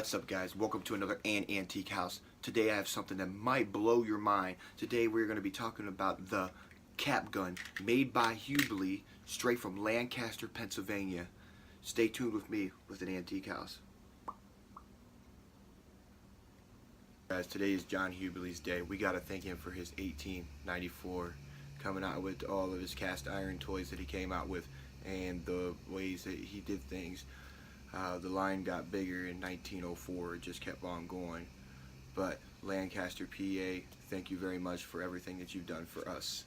What's up, guys? Welcome to another Antique House. Today I have something that might blow your mind. Today we're going to be talking about the cap gun made by Hubley, straight from Lancaster, Pennsylvania. Stay tuned with me with an Antique House. Guys, today is John Hubley's day. We got to thank him for his 1894 coming out with all of his cast iron toys that he came out with and the ways that he did things. The line got bigger in 1904. It just kept on going. But Lancaster, PA, thank you very much for everything that you've done for us.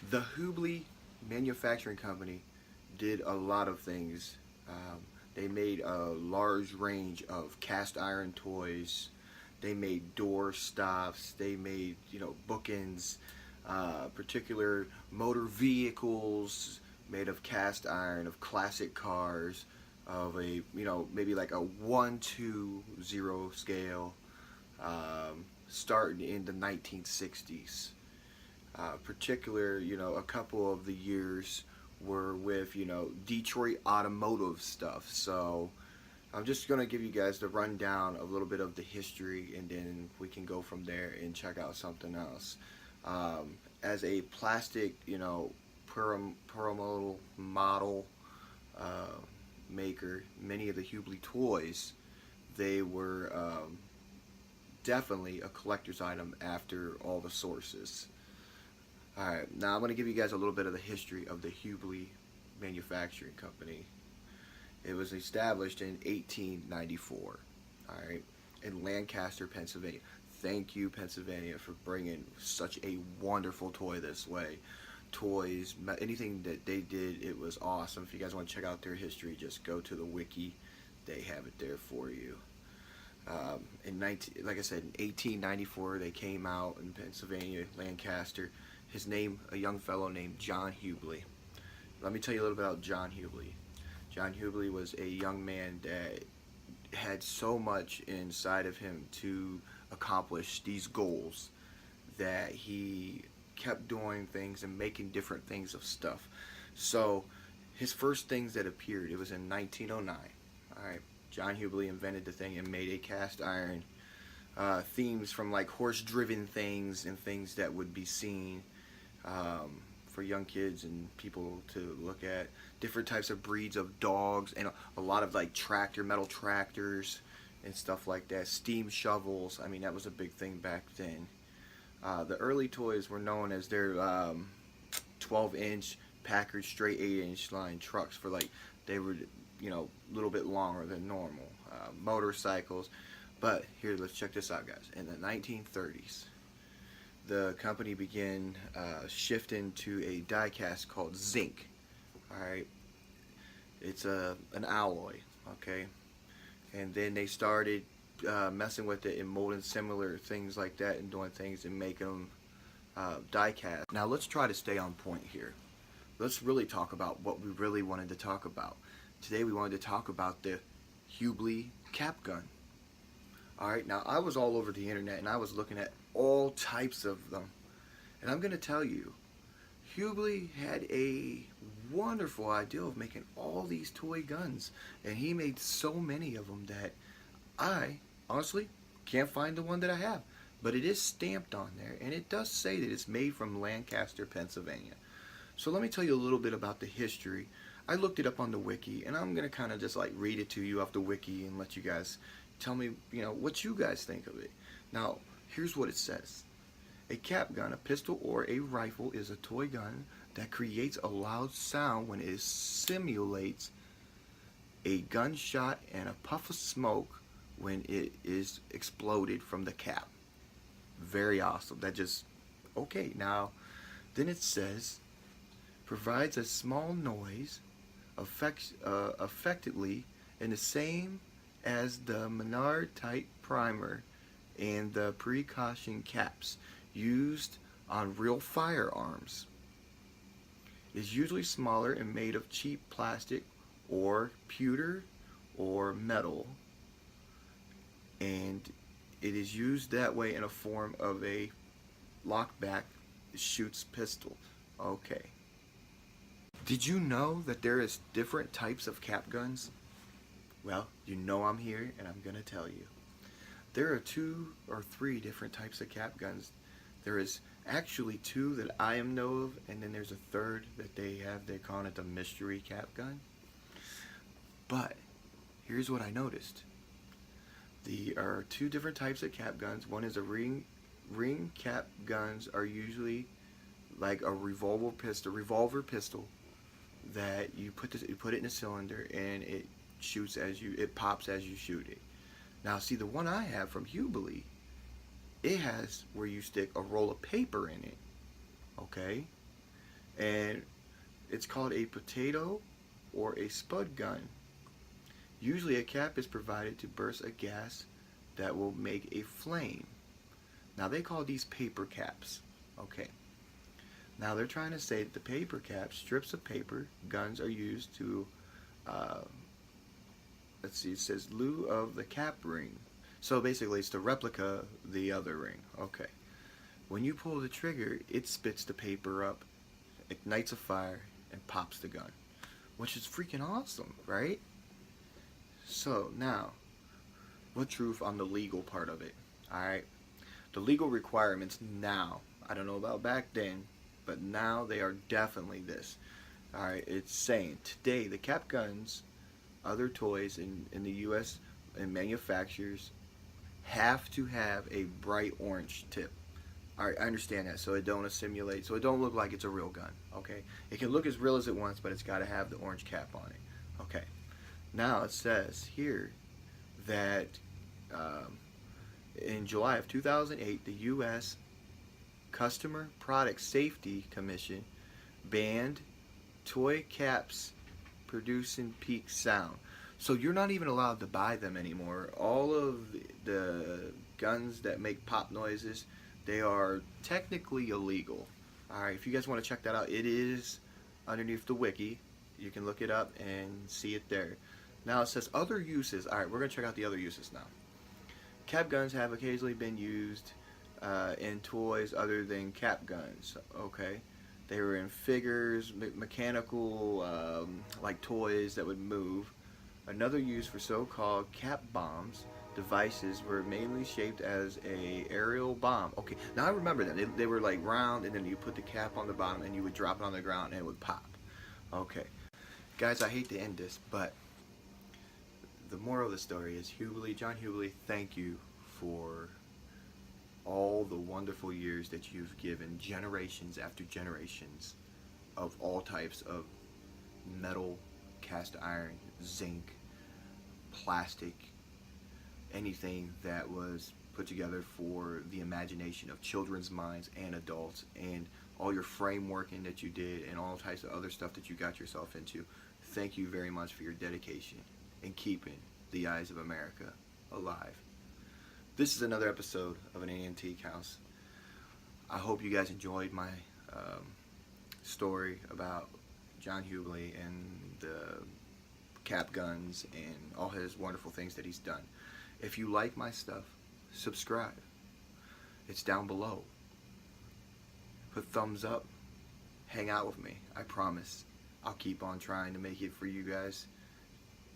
The Hubley Manufacturing Company did a lot of things. They made a large range of cast iron toys. They made door stops. They made, bookends, particular motor vehicles made of cast iron, of classic cars, of a, maybe like a 1-to-0 scale, starting in the 1960s. A couple of the years were with, Detroit automotive stuff. So I'm just going to give you guys the rundown, a little bit of the history, and then we can go from there and check out something else. As a plastic, promo model maker, many of the Hubley toys, they were definitely a collector's item after all the sources. Alright, now I'm going to give you guys a little bit of the history of the Hubley Manufacturing Company. It was established in 1894, alright, in Lancaster, Pennsylvania. Thank you, Pennsylvania, for bringing such a wonderful toy this way. Toys, anything that they did, it was awesome. If you guys want to check out their history, just go to the wiki. They have it there for you. Like I said, in 1894, they came out in Pennsylvania, Lancaster. His name, a young fellow named John Hubley. Let me tell you a little bit about John Hubley. John Hubley was a young man that had so much inside of him to accomplish these goals that he kept doing things and making different things of stuff. So his first things that appeared, it was in 1909. Alright, John Hubley invented the thing and made a cast iron themes from like horse driven things and things that would be seen for young kids and people to look at. Different types of breeds of dogs and a lot of like metal tractors and stuff like that. Steam shovels, I mean, that was a big thing back then. The early toys were known as their 12-inch Packard straight 8-inch line trucks, for like, they were, a little bit longer than normal. Motorcycles. But here, let's check this out, guys. In the 1930s, the company began shifting to a die cast called zinc. Alright, it's an alloy, okay? And then they started messing with it and molding similar things like that and doing things and making them die cast. Now let's try to stay on point here. Let's really talk about what we really wanted to talk about. Today we wanted to talk about the Hubley cap gun. Alright, now I was all over the internet and I was looking at all types of them. And I'm going to tell you, Hubley had a wonderful idea of making all these toy guns. And he made so many of them that I honestly can't find the one that I have. But it is stamped on there, and it does say that it's made from Lancaster, Pennsylvania. So let me tell you a little bit about the history. I looked it up on the wiki, and I'm going to kind of just like read it to you off the wiki and let you guys tell me, what you guys think of it. Now, here's what it says. A cap gun, a pistol, or a rifle is a toy gun that creates a loud sound when it simulates a gunshot and a puff of smoke when it is exploded from the cap. Very awesome. That just, okay. Now, then it says, provides a small noise, effectively in the same as the Menard type primer and the precaution caps used on real firearms. Is usually smaller and made of cheap plastic or pewter or metal, and it is used that way in a form of a lockback shoots pistol. Okay. Did you know that there is different types of cap guns? Well, you know I'm here and I'm going to tell you. There are 2 or 3 different types of cap guns. There is actually 2 that I am know of, and then there's a third that they're calling it the mystery cap gun. But here's what I noticed. There are 2 different types of cap guns. One is a ring cap guns are usually like a revolver pistol that you put it in a cylinder and it pops as you shoot it. Now see, the one I have from Hubley, it has where you stick a roll of paper in it. Okay? And it's called a potato or a spud gun. Usually a cap is provided to burst a gas that will make a flame. Now they call these paper caps. Okay. Now they're trying to say that the paper cap, strips of paper, guns are used to, let's see, it says lieu of the cap ring. So basically it's to replica the other ring. Okay. When you pull the trigger, it spits the paper up, ignites a fire, and pops the gun. Which is freaking awesome, right? So now, what truth on the legal part of it? Alright. The legal requirements now, I don't know about back then, but now they are definitely this. Alright, it's saying today the cap guns, other toys in the US and manufacturers have to have a bright orange tip. Alright, I understand that, so it don't simulate, so it don't look like it's a real gun. Okay, it can look as real as it wants, but it's got to have the orange cap on it. Okay, now it says here that in July of 2008, the U.S. Customer Product Safety Commission banned toy caps producing peak sound. So you're not even allowed to buy them anymore. All of the guns that make pop noises, they are technically illegal. Alright, if you guys want to check that out, it is underneath the wiki. You can look it up and see it there. Now it says other uses. Alright, we're going to check out the other uses now. Cap guns have occasionally been used in toys other than cap guns. Okay, they were in figures, mechanical, like toys that would move. Another use for so-called cap bombs devices were mainly shaped as a aerial bomb. Okay, now I remember that they were like round, and then you put the cap on the bottom, and you would drop it on the ground, and it would pop. Okay, guys, I hate to end this, but the moral of the story is John Hubley, thank you for all the wonderful years that you've given generations after generations of all types of metal, cast iron, zinc, plastic, anything that was put together for the imagination of children's minds and adults, and all your frameworking that you did and all types of other stuff that you got yourself into. Thank you very much for your dedication in keeping the eyes of America alive. This is another episode of an Antique House. I hope you guys enjoyed my story about John Hubley and the cap guns and all his wonderful things that he's done. If you like my stuff, subscribe. It's down below. Put thumbs up. Hang out with me. I promise. I'll keep on trying to make it for you guys.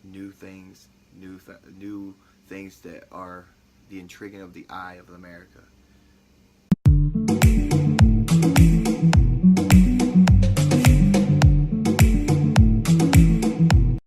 New things, new things that are the intriguing of the eye of America.